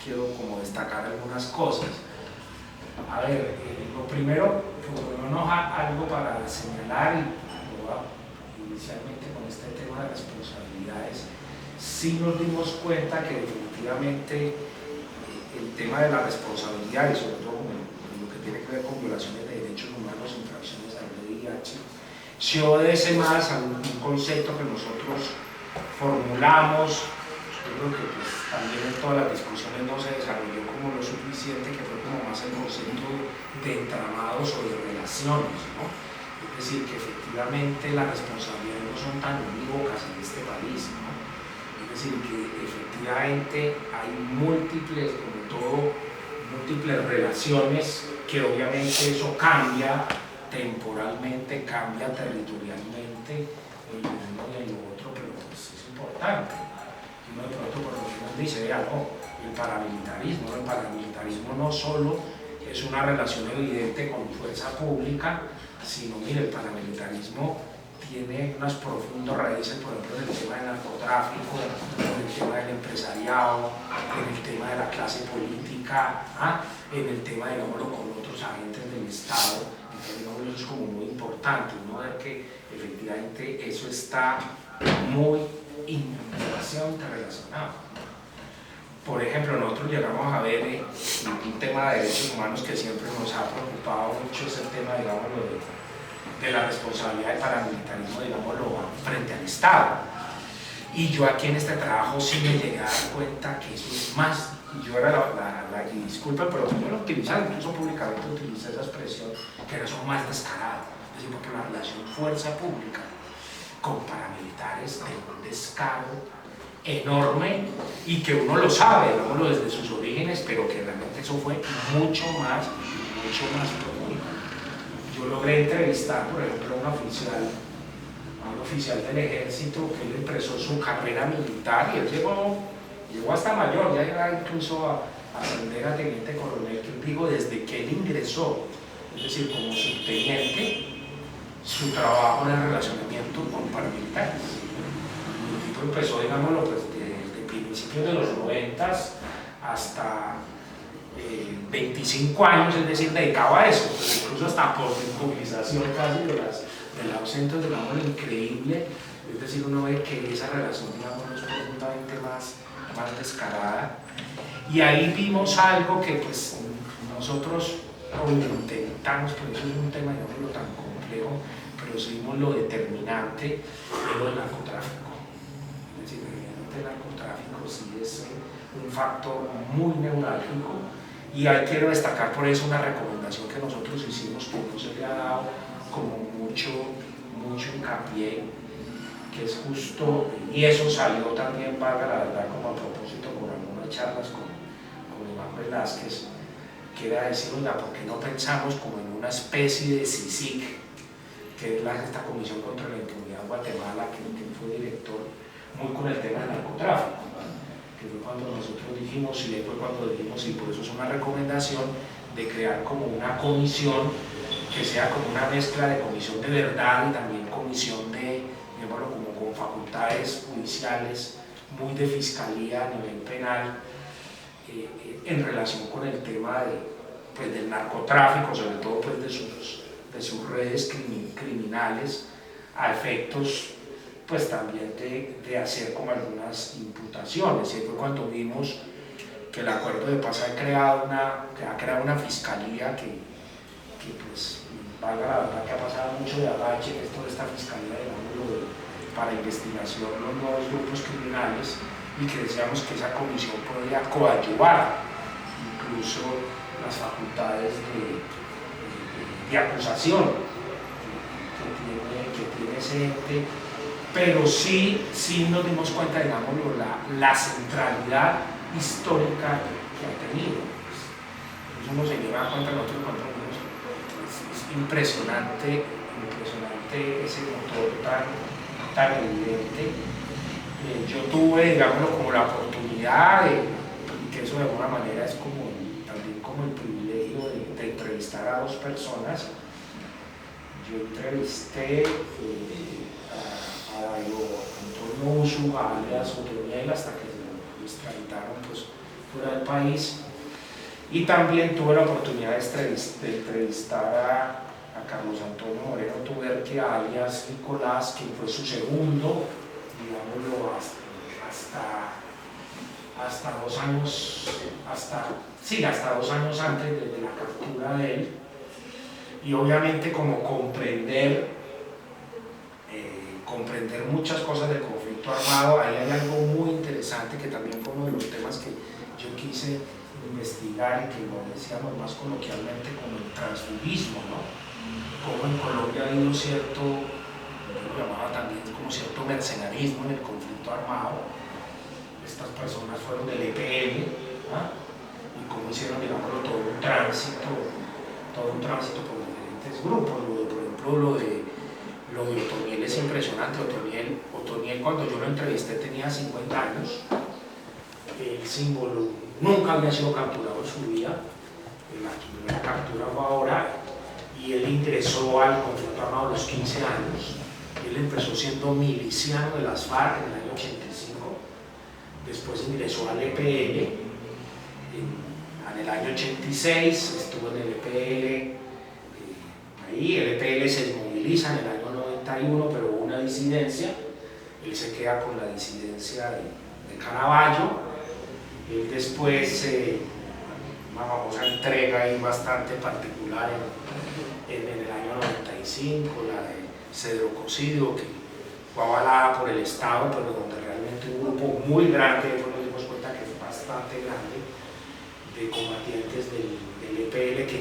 quiero como destacar algunas cosas. A ver, lo primero, por lo menos algo para señalar, y inicialmente con este tema de responsabilidades, sí nos dimos cuenta que definitivamente el tema de la responsabilidad, y sobre todo en lo que tiene que ver con violaciones de derechos humanos, infracciones al VIH, se obedece más a un concepto que nosotros formulamos. Yo creo que pues, también en todas las discusiones no se desarrolló como lo suficiente, que fue como más el concepto de entramados o de relaciones, ¿no? Es decir, que efectivamente las responsabilidades no son tan unívocas en este país, ¿no? Es decir, que efectivamente hay múltiples, como todo, múltiples relaciones, que obviamente eso cambia temporalmente, cambia territorialmente en uno y en lo otro, pero pues es importante. Uno de pronto por lo menos dice, vea, no, el paramilitarismo no solo es una relación evidente con fuerza pública, sino, mire, el paramilitarismo tiene unas profundas raíces, por ejemplo, en el tema del narcotráfico, en el tema del empresariado, en el tema de la clase política, en el tema, digámoslo, con otros agentes del Estado. Entonces, digamos, eso es como muy importante, ¿no? Ver que efectivamente eso está muy demasiado interrelacionado. Por ejemplo, nosotros llegamos a ver un tema de derechos humanos que siempre nos ha preocupado mucho, es el tema, digámoslo, de la responsabilidad del paramilitarismo, digámoslo, frente al Estado. Y yo aquí en este trabajo sí me llegué a dar cuenta que eso es más, y yo era y disculpen, pero yo lo utilizaba, incluso públicamente utilicé esa expresión, que eso es más descarado, es decir, porque la relación fuerza pública con paramilitares de un descaro enorme, y que uno lo sabe, digámoslo, desde sus orígenes, pero que realmente eso fue mucho más profundo. Yo logré entrevistar, por ejemplo, a un oficial del ejército que él empezó su carrera militar y él llegó hasta mayor, ya llegaba incluso a ascender a teniente coronel, que él dijo desde que él ingresó, es decir, como subteniente, su trabajo era el relacionamiento con paramilitares. El tipo empezó, digámoslo, pues, desde principios de los 90 hasta 25 años, es decir, dedicado a eso, pues incluso hasta por movilización casi de los centros, digámoslo, increíble. Es decir, uno ve que esa relación, digámoslo, es profundamente más descarada. Y ahí vimos algo que pues nosotros intentamos, por eso es un tema, digámoslo, tan complejo, pero vimos lo determinante de lo del narcotráfico. Es decir, el narcotráfico sí es un factor muy neurálgico, y ahí quiero destacar por eso una recomendación que nosotros hicimos, que no se le ha dado como mucho hincapié, que es justo, y eso salió también, valga la verdad, como a propósito con algunas charlas con Iván Velázquez, que era decir, oiga, ¿por qué no pensamos como en una especie de CICIG, que es esta Comisión contra la Impunidad en Guatemala, que fue director muy con el tema del narcotráfico, que fue cuando nosotros dijimos, y después cuando dijimos, y por eso es una recomendación de crear como una comisión que sea como una mezcla de comisión de verdad y también comisión de, digamos, como con facultades judiciales, muy de fiscalía a nivel penal, en relación con el tema pues, del narcotráfico, sobre todo pues, de sus redes criminales, a efectos pues también de hacer como algunas imputaciones. Y fue cuando vimos que el acuerdo de paz ha creado una fiscalía que pues, valga la verdad, que ha pasado mucho de agache, que es toda esta fiscalía, digamos, para investigación de los nuevos grupos criminales, y que decíamos que esa comisión podría coadyuvar incluso las facultades de acusación que tiene ese ente, pero sí nos dimos cuenta, digámoslo, la centralidad histórica que ha tenido. Eso uno se lleva cuenta nosotros cuando es impresionante ese motor tan evidente. Yo tuve, digámoslo, como la oportunidad y que eso de alguna manera es como también como el privilegio de entrevistar a dos personas. Yo entrevisté a Dairo Antonio Usuga, alias Otoniel, hasta que lo extraditaron pues, fuera del país. Y también tuve la oportunidad de entrevistar a Carlos Antonio Moreno Tuberque, alias Nicolás, quien fue su segundo, digámoslo, hasta 2 años, hasta 2 años antes de la captura de él. Y obviamente como comprender muchas cosas del conflicto armado. Ahí hay algo muy interesante que también fue uno de los temas que yo quise investigar y que lo decíamos más coloquialmente como el transfugismo, ¿no? Como en Colombia ha habido cierto, yo lo llamaba también como cierto mercenarismo en el conflicto armado. Estas personas fueron del EPL, ¿ah? Y cómo hicieron, digámoslo, todo un tránsito por diferentes grupos. Por ejemplo, lo de Otoniel es impresionante. Otoniel, cuando yo lo entrevisté, tenía 50 años. El símbolo nunca había sido capturado en su vida. La primera captura fue ahora, y él ingresó al conflicto armado a los 15 años. Él empezó siendo miliciano de las FARC en el año 85. Después ingresó al EPL. En el año 86 estuvo en el EPL. Ahí el EPL se desmoviliza en el año 91, pero hubo una disidencia. Él se queda con la disidencia de Caraballo. Él después, una famosa entrega ahí bastante particular en el año 95, la de Cedro Cocido, que fue avalada por el Estado, pero donde realmente un grupo muy grande, nos dimos cuenta que fue bastante grande, de combatientes del EPL que